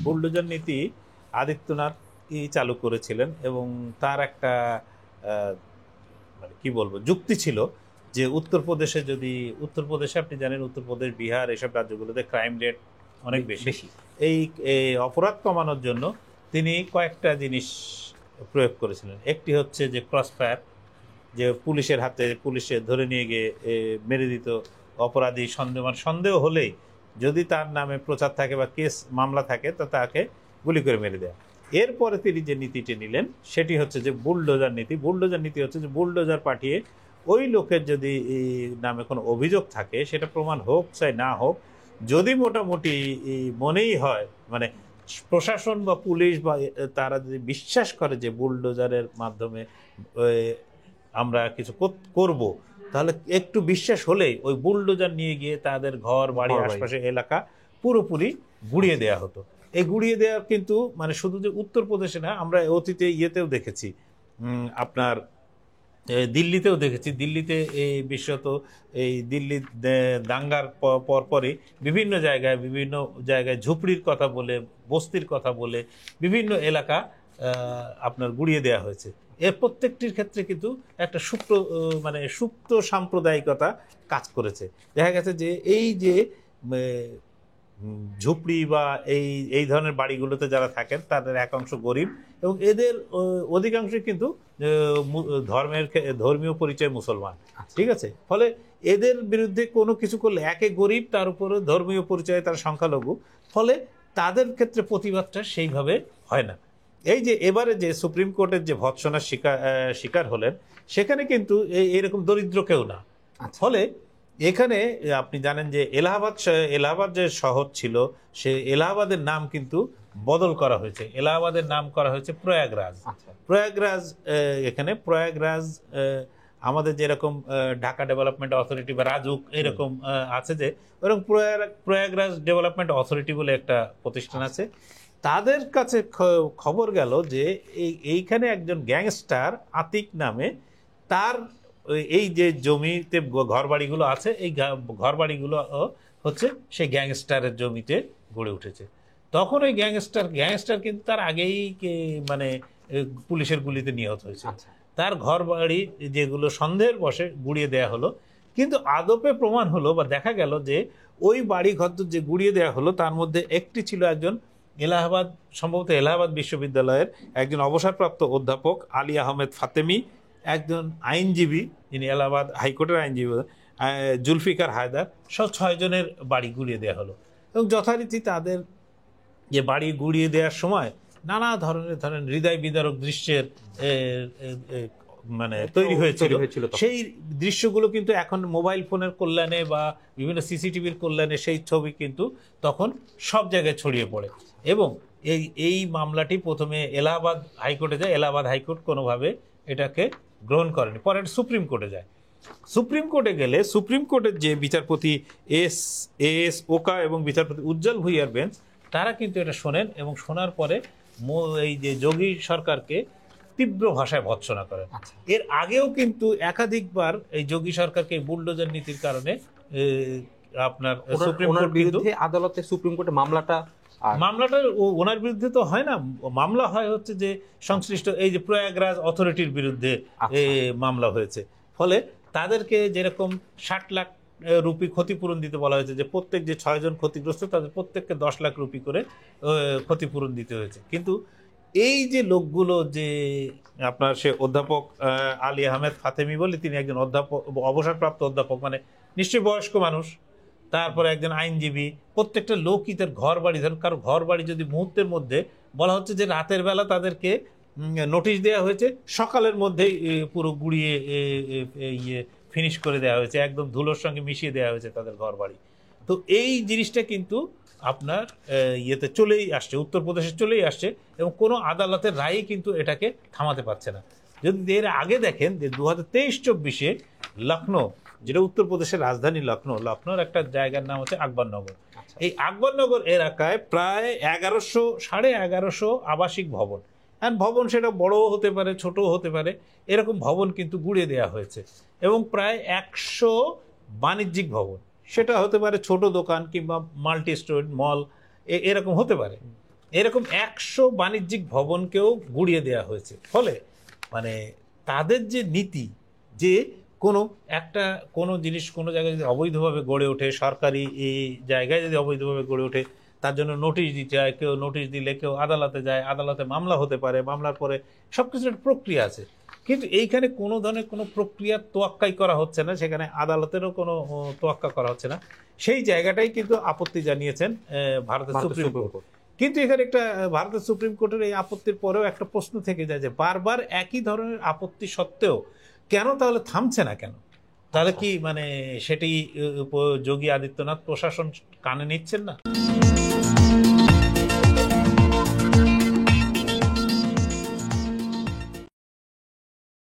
Bulldozer নীতি আদিত্যনাথই চালু করেছিলেন এবং তার একটা মানে কি বলবো যুক্তি ছিল যে উত্তরপ্রদেশে আপনি জানেন উত্তরপ্রদেশ, বিহার এসব রাজ্যগুলোতে ক্রাইম রেট অনেক বেশি। এই অপরাধ কমানোর জন্য তিনি কয়েকটা জিনিস প্রয়োগ করেছিলেন। একটি হচ্ছে যে ক্রস ফায়ার, যে পুলিশের হাতে পুলিশে ধরে নিয়ে গিয়ে মেরে দিত অপরাধী সন্দেহ হলেই যদি তার নামে প্রচার থাকে বা কেস মামলা থাকে তো তাকে গুলি করে মেরে দেয়। এরপরে তিনি যে নীতিটি নিলেন সেটি হচ্ছে যে বুলডোজার নীতি। বুলডোজার নীতি হচ্ছে যে বুলডোজার পাঠিয়ে ওই লোকের যদি নামে কোনো অভিযোগ থাকে সেটা প্রমাণ হোক চাই না হোক, যদি মোটামুটি মনেই হয় মানে প্রশাসন বা পুলিশ বা তারা যদি বিশ্বাস করে যে বুলডোজারের মাধ্যমে আমরা কিছু করব, তাহলে একটু বিশ্বাস হলেই ওই বুলডোজার নিয়ে গিয়ে তাদের ঘর বাড়ি আশপাশে এলাকা পুরোপুরি গুড়িয়ে দেওয়া হতো। এই গুড়িয়ে দেওয়া কিন্তু মানে শুধু যে উত্তরপ্রদেশে না, আমরা অতীতে ইয়েতেও দেখেছি, আপনার দিল্লিতেও দেখেছি। দিল্লিতে এই বিশেষত এই দিল্লি দাঙ্গার পরপরই বিভিন্ন জায়গায় ঝুপড়ির কথা বলে, বস্তির কথা বলে বিভিন্ন এলাকা আপনার গুড়িয়ে দেওয়া হয়েছে। এর প্রত্যেকটির ক্ষেত্রে কিন্তু একটা সুপ্ত সাম্প্রদায়িকতা কাজ করেছে। দেখা গেছে যে এই যে ঝুপড়ি বা এই ধরনের বাড়িগুলোতে যারা থাকেন তাদের একাংশ গরিব এবং এদের অধিকাংশই কিন্তু ধর্মীয় পরিচয় মুসলমান, ঠিক আছে। ফলে এদের বিরুদ্ধে কোনো কিছু করলে একে গরিব, তার উপরে ধর্মীয় পরিচয়ে তার সংখ্যালঘু, ফলে তাদের ক্ষেত্রে প্রতিবাদটা সেইভাবে হয় না। এই যে এবারে যে সুপ্রিম কোর্টের যে ভৎসনার শিকার হলেন সেখানে কিন্তু এরকম দরিদ্র কেউ না। ফলে এখানে আপনি জানেন যে এলাহাবাদ যে শহর ছিল সে এলাহাবাদের নাম কিন্তু বদল করা হয়েছে। এলাহাবাদের নাম করা হয়েছে প্রয়াগরাজ। এখানে প্রয়াগরাজ আমাদের যেরকম ঢাকা ডেভেলপমেন্ট অথরিটি বা রাজুক এরকম আছে, যে ওরকম প্রয়াগরাজ ডেভেলপমেন্ট অথরিটি বলে একটা প্রতিষ্ঠান আছে। তাদের কাছে খবর গেল যে এইখানে একজন গ্যাংস্টার আতিক নামে, তার এই যে জমিতে ঘরবাড়িগুলো আছে এই ঘরবাড়িগুলো হচ্ছে সেই গ্যাংস্টারের জমিতে গড়ে উঠেছে। তখন ওই গ্যাংস্টার কিন্তু তার আগেই মানে পুলিশের গুলিতে নিহত হয়েছে। তার ঘরবাড়ি যেগুলো সন্দেহের বশে গুড়িয়ে দেয়া হলো, কিন্তু আদপে প্রমাণ হলো বা দেখা গেল যে ওই বাড়ি ঘর যে গুড়িয়ে দেওয়া হলো তার মধ্যে একটি ছিল একজন সম্ভবত এলাহাবাদ বিশ্ববিদ্যালয়ের একজন অবসরপ্রাপ্ত অধ্যাপক আলী আহমেদ ফাতেমি, একজন আইনজীবী যিনি এলাহাবাদ হাইকোর্টের আইনজীবী জুলফিকার হায়দার, সব 6 জনের বাড়ি গুড়িয়ে দেওয়া হলো। এবং যথারীতি তাদের যে বাড়ি গুড়িয়ে দেওয়ার সময় নানা ধরনের হৃদয় বিদারক দৃশ্যের মানে তৈরি হয়েছিল। সেই দৃশ্যগুলো কিন্তু এখন মোবাইল ফোনের কল্যাণে বা বিভিন্ন সিসিটিভির কল্যাণে সেই ছবি কিন্তু তখন সব জায়গায় ছড়িয়ে পড়ে। এবং এই মামলাটি প্রথমে এলাহাবাদ হাইকোর্টে যায়। এলাহাবাদ হাইকোর্ট কোনোভাবে এটাকে গ্রহণ করেনি, পরে সুপ্রিম কোর্টে যায়। সুপ্রিম কোর্টে গেলে সুপ্রিম কোর্টের যে বিচারপতি এস ওকা এবং বিচারপতি উজ্জ্বল ভুইয়ার বেঞ্চ, তারা কিন্তু এটা শোনেন এবং শোনার পরে এই যে যোগী সরকারকে তীব্র ভাষায় ভৎসনা করেন। এর আগেও কিন্তু একাধিকবার এই যোগী সরকারকে বুলডোজার নীতির কারণে আপনার সুপ্রিম কোর্ট বিরুদ্ধে আদালতে সুপ্রিম কোর্টে মামলাটা ওনার বিরুদ্ধে তো হয় না, মামলা হয় হচ্ছে যে সংশ্লিষ্ট এই যে প্রয়াগরাজ অথরিটির বিরুদ্ধে মামলা হয়েছে। ফলে তাদেরকে যেরকম 60 লাখ রুপি ক্ষতিপূরণ দিতে বলা হয়েছে, যে প্রত্যেক যে 6 জন ক্ষতিগ্রস্ত তাদের প্রত্যেককে 10 লাখ রুপি করে ক্ষতিপূরণ দিতে হয়েছে। কিন্তু এই যে লোকগুলো, যে আপনার সে অধ্যাপক আলী আহমেদ ফাতেমি বলে, তিনি একজন অবসরপ্রাপ্ত অধ্যাপক, মানে নিশ্চয়ই বয়স্ক মানুষ, তারপরে একজন আইনজীবী, প্রত্যেকটা লোকই তার ঘর বাড়ি, ধরেন কারো ঘর বাড়ি যদি মুহূর্তের মধ্যে বলা হচ্ছে যে রাতের বেলা তাদেরকে নোটিশ দেওয়া হয়েছে, সকালের মধ্যেই পুরো গুড়িয়ে ফিনিশ করে দেওয়া হয়েছে, একদম ধুলোর সঙ্গে মিশিয়ে দেওয়া হয়েছে তাদের ঘর বাড়ি। তো এই জিনিসটা কিন্তু আপনার ইয়েতে চলেই আসছে, উত্তরপ্রদেশে চলেই আসছে এবং কোনো আদালতের রায় কিন্তু এটাকে থামাতে পারছে না। যদি এর আগে দেখেন যে 2023-24-এ লখনৌ, যেটা উত্তরপ্রদেশের রাজধানী লখনৌর একটা জায়গার নাম হচ্ছে আকবরনগর। এই আকবরনগর এলাকায় প্রায় 1150 আবাসিক ভবন, ভবন সেটা বড়ও হতে পারে ছোটও হতে পারে, এরকম ভবন কিন্তু গুড়িয়ে দেওয়া হয়েছে। এবং প্রায় 100 বাণিজ্যিক ভবন, সেটা হতে পারে ছোট দোকান কিংবা মাল্টি স্টোরেড মল, এরকম হতে পারে। এরকম 100 বাণিজ্যিক ভবনকেও গুড়িয়ে দেওয়া হয়েছে। ফলে মানে তাদের যে নীতি, যে কোনো জিনিস কোনো জায়গায় যদি অবৈধভাবে গড়ে ওঠে, সরকারি এই জায়গায় যদি অবৈধভাবে গড়ে ওঠে, তার জন্য নোটিশ দিতে হয়। কেউ নোটিশ দিলে কেউ আদালতে যায়, আদালতে মামলা হতে পারে, মামলার পরে সব কিছুর একটা প্রক্রিয়া আছে। কিন্তু এইখানে কোনো ধরনের কোনো প্রক্রিয়ার তোয়াক্কাই করা হচ্ছে না, সেখানে আদালতেরও কোনো তোয়াক্কা করা হচ্ছে না। সেই জায়গাটাই কিন্তু আপত্তি জানিয়েছেন ভারতের সুপ্রিম কোর্ট। কিন্তু এখানে একটা ভারতের সুপ্রিম কোর্টের এই আপত্তির পরেও একটা প্রশ্ন থেকে যায় যে বারবার একই ধরনের আপত্তি সত্ত্বেও কেন তাহলে থামছে না কেন? তাহলে কি মানে সেটি যোগী আদিত্যনাথ প্রশাসন কানে নিচ্ছেন না?